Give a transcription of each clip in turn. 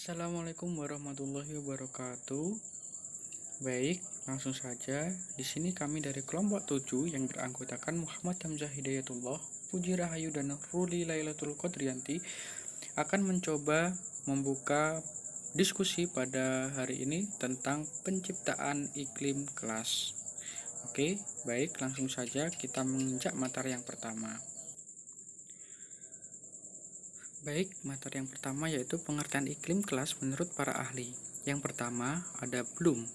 Assalamualaikum warahmatullahi wabarakatuh. Baik, langsung saja. Di sini kami dari kelompok 7 yang beranggotakan Muhammad Hamzah Hidayatullah, Puji Rahayu dan Ruli Lailatul Qadriyanti akan mencoba membuka diskusi pada hari ini tentang penciptaan iklim kelas. Oke, baik, langsung saja kita menginjak materi yang pertama. Baik, materi yang pertama yaitu pengertian iklim kelas menurut para ahli. Yang pertama ada Bloom.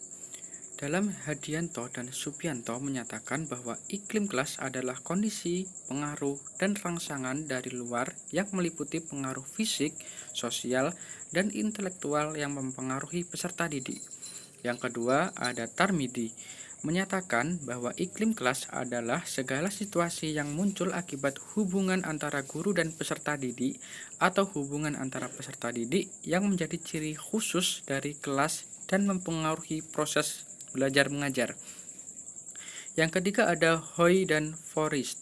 Dalam Hadianto dan Subianto menyatakan bahwa iklim kelas adalah kondisi, pengaruh, dan rangsangan dari luar yang meliputi pengaruh fisik, sosial, dan intelektual yang mempengaruhi peserta didik. Yang kedua ada Tarmidi, menyatakan bahwa iklim kelas adalah segala situasi yang muncul akibat hubungan antara guru dan peserta didik atau hubungan antara peserta didik yang menjadi ciri khusus dari kelas dan mempengaruhi proses belajar mengajar. Yang ketiga ada Hoy dan Forrest,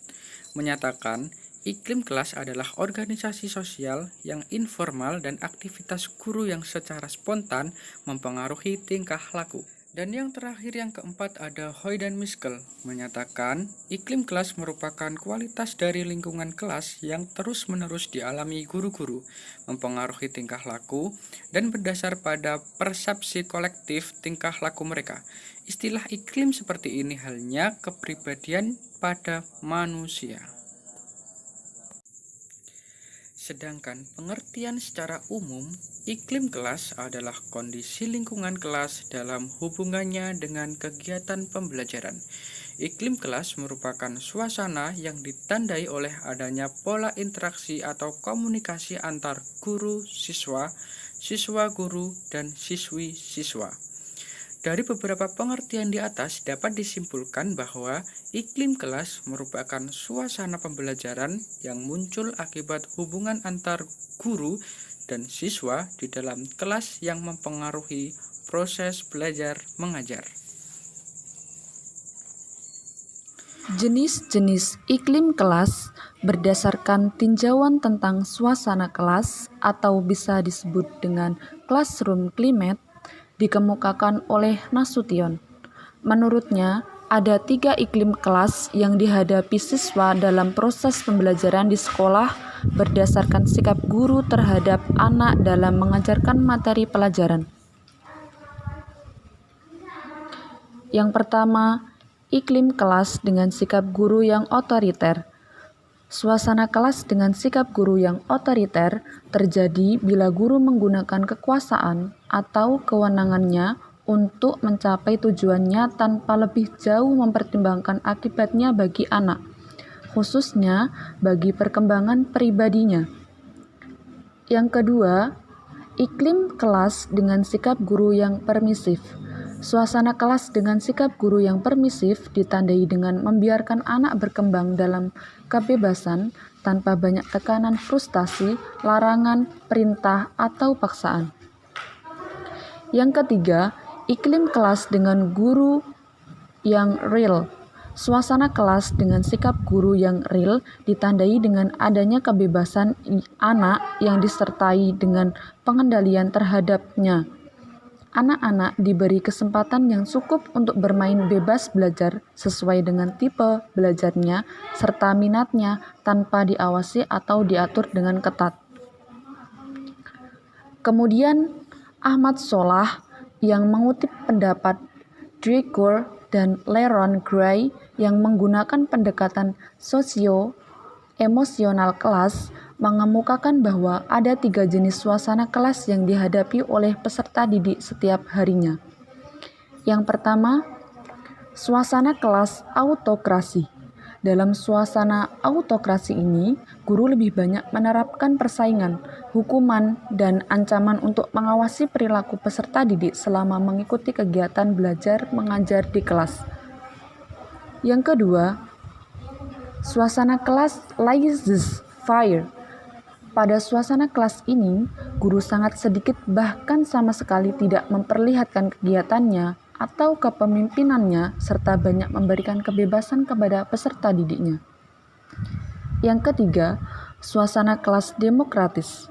menyatakan iklim kelas adalah organisasi sosial yang informal dan aktivitas guru yang secara spontan mempengaruhi tingkah laku. Dan yang terakhir yang keempat ada Hoy dan Miskel, menyatakan iklim kelas merupakan kualitas dari lingkungan kelas yang terus-menerus dialami guru-guru, mempengaruhi tingkah laku, dan berdasar pada persepsi kolektif tingkah laku mereka. Istilah iklim seperti ini halnya kepribadian pada manusia. Sedangkan pengertian secara umum, iklim kelas adalah kondisi lingkungan kelas dalam hubungannya dengan kegiatan pembelajaran. Iklim kelas merupakan suasana yang ditandai oleh adanya pola interaksi atau komunikasi antar guru, siswa, siswa-guru, dan siswi-siswa. Dari beberapa pengertian di atas dapat disimpulkan bahwa iklim kelas merupakan suasana pembelajaran yang muncul akibat hubungan antar guru dan siswa di dalam kelas yang mempengaruhi proses belajar mengajar. Jenis-jenis iklim kelas berdasarkan tinjauan tentang suasana kelas atau bisa disebut dengan classroom climate dikemukakan oleh Nasution. Menurutnya, ada 3 iklim kelas yang dihadapi siswa dalam proses pembelajaran di sekolah berdasarkan sikap guru terhadap anak dalam mengajarkan materi pelajaran. Yang pertama, iklim kelas dengan sikap guru yang otoriter. Suasana kelas dengan sikap guru yang otoriter terjadi bila guru menggunakan kekuasaan atau kewenangannya untuk mencapai tujuannya tanpa lebih jauh mempertimbangkan akibatnya bagi anak, khususnya bagi perkembangan pribadinya. Yang kedua, iklim kelas dengan sikap guru yang permisif. Suasana kelas dengan sikap guru yang permisif ditandai dengan membiarkan anak berkembang dalam kebebasan tanpa banyak tekanan frustasi, larangan, perintah, atau paksaan. Yang ketiga, iklim kelas dengan guru yang real. Suasana kelas dengan sikap guru yang real ditandai dengan adanya kebebasan anak yang disertai dengan pengendalian terhadapnya. Anak-anak diberi kesempatan yang cukup untuk bermain bebas belajar sesuai dengan tipe belajarnya serta minatnya tanpa diawasi atau diatur dengan ketat. Kemudian Ahmad Solah yang mengutip pendapat Dreiger dan Leron Gray yang menggunakan pendekatan sosio-emosional kelas mengemukakan bahwa ada 3 jenis suasana kelas yang dihadapi oleh peserta didik setiap harinya. Yang pertama, suasana kelas autokrasi. Dalam suasana autokrasi ini, guru lebih banyak menerapkan persaingan, hukuman, dan ancaman untuk mengawasi perilaku peserta didik selama mengikuti kegiatan belajar mengajar di kelas. Yang kedua, suasana kelas laissez-faire. Pada suasana kelas ini, guru sangat sedikit bahkan sama sekali tidak memperlihatkan kegiatannya atau kepemimpinannya serta banyak memberikan kebebasan kepada peserta didiknya. Yang ketiga, suasana kelas demokratis.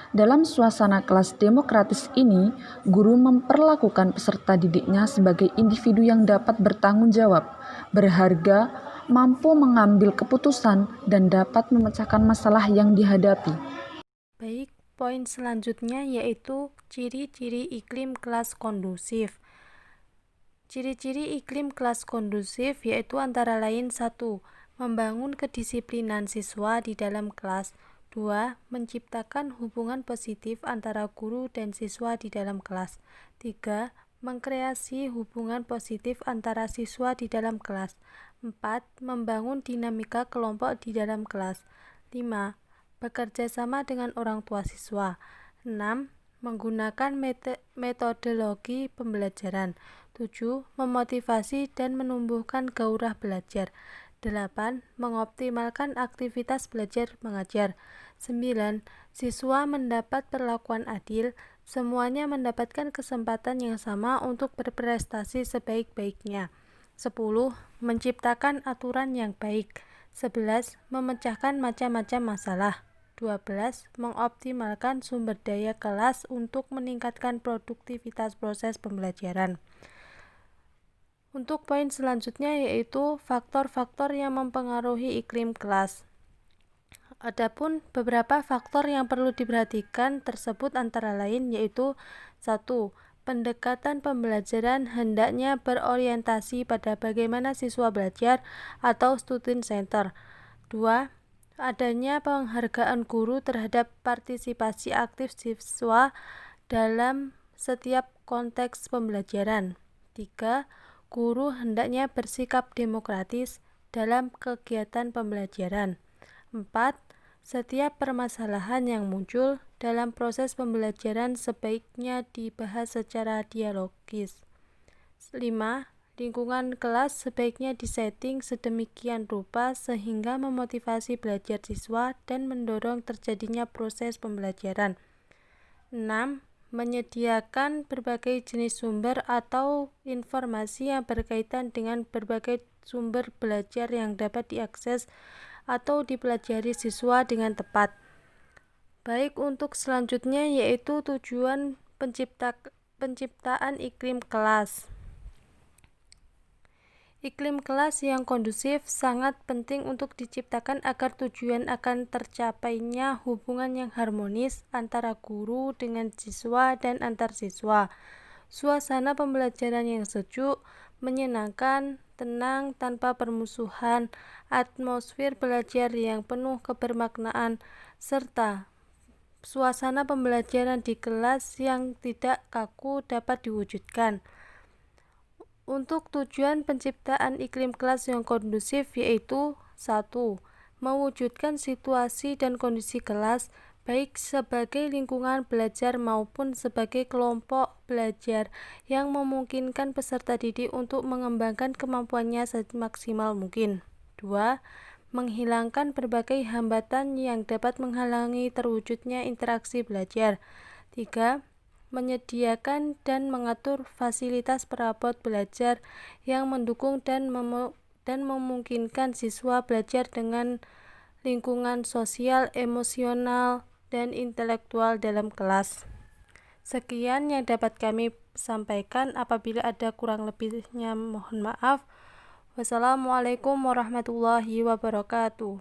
Dalam suasana kelas demokratis ini, guru memperlakukan peserta didiknya sebagai individu yang dapat bertanggung jawab, berharga, mampu mengambil keputusan, dan dapat memecahkan masalah yang dihadapi. Baik, poin selanjutnya yaitu ciri-ciri iklim kelas kondusif. Ciri-ciri iklim kelas kondusif yaitu antara lain 1. Membangun kedisiplinan siswa di dalam kelas. 2. Menciptakan hubungan positif antara guru dan siswa di dalam kelas. 3. Mengkreasi hubungan positif antara siswa di dalam kelas. 4. Membangun dinamika kelompok di dalam kelas. 5. Bekerja sama dengan orang tua siswa. 6. Menggunakan metodologi pembelajaran. 7. Memotivasi dan menumbuhkan gairah belajar. 8. Mengoptimalkan aktivitas belajar mengajar. 9. Siswa mendapat perlakuan adil. Semuanya mendapatkan kesempatan yang sama untuk berprestasi sebaik-baiknya. 10. Menciptakan aturan yang baik. 11. Memecahkan macam-macam masalah. 12. Mengoptimalkan sumber daya kelas untuk meningkatkan produktivitas proses pembelajaran. Untuk poin selanjutnya yaitu faktor-faktor yang mempengaruhi iklim kelas. Adapun beberapa faktor yang perlu diperhatikan tersebut antara lain yaitu 1. Pendekatan pembelajaran hendaknya berorientasi pada bagaimana siswa belajar atau student center. 2. Adanya penghargaan guru terhadap partisipasi aktif siswa dalam setiap konteks pembelajaran. 3. Guru hendaknya bersikap demokratis dalam kegiatan pembelajaran. 4. Setiap permasalahan yang muncul dalam proses pembelajaran sebaiknya dibahas secara dialogis. 5. Lingkungan kelas sebaiknya disetting sedemikian rupa sehingga memotivasi belajar siswa dan mendorong terjadinya proses pembelajaran. 6. Menyediakan berbagai jenis sumber atau informasi yang berkaitan dengan berbagai sumber belajar yang dapat diakses atau dipelajari siswa dengan tepat. Baik, untuk selanjutnya yaitu tujuan penciptaan iklim kelas. Iklim kelas yang kondusif sangat penting untuk diciptakan agar tujuan akan tercapainya hubungan yang harmonis antara guru dengan siswa dan antar siswa. Suasana pembelajaran yang sejuk, menyenangkan, tenang, tanpa permusuhan, atmosfer belajar yang penuh kebermaknaan, serta suasana pembelajaran di kelas yang tidak kaku dapat diwujudkan. Untuk tujuan penciptaan iklim kelas yang kondusif yaitu 1. Mewujudkan situasi dan kondisi kelas baik sebagai lingkungan belajar maupun sebagai kelompok belajar yang memungkinkan peserta didik untuk mengembangkan kemampuannya semaksimal mungkin. 2. Menghilangkan berbagai hambatan yang dapat menghalangi terwujudnya interaksi belajar. 3. Menyediakan dan mengatur fasilitas perabot belajar yang mendukung dan memungkinkan siswa belajar dengan lingkungan sosial, emosional, dan intelektual dalam kelas. Sekian yang dapat kami sampaikan. Apabila ada kurang lebihnya mohon maaf. Wassalamualaikum warahmatullahi wabarakatuh.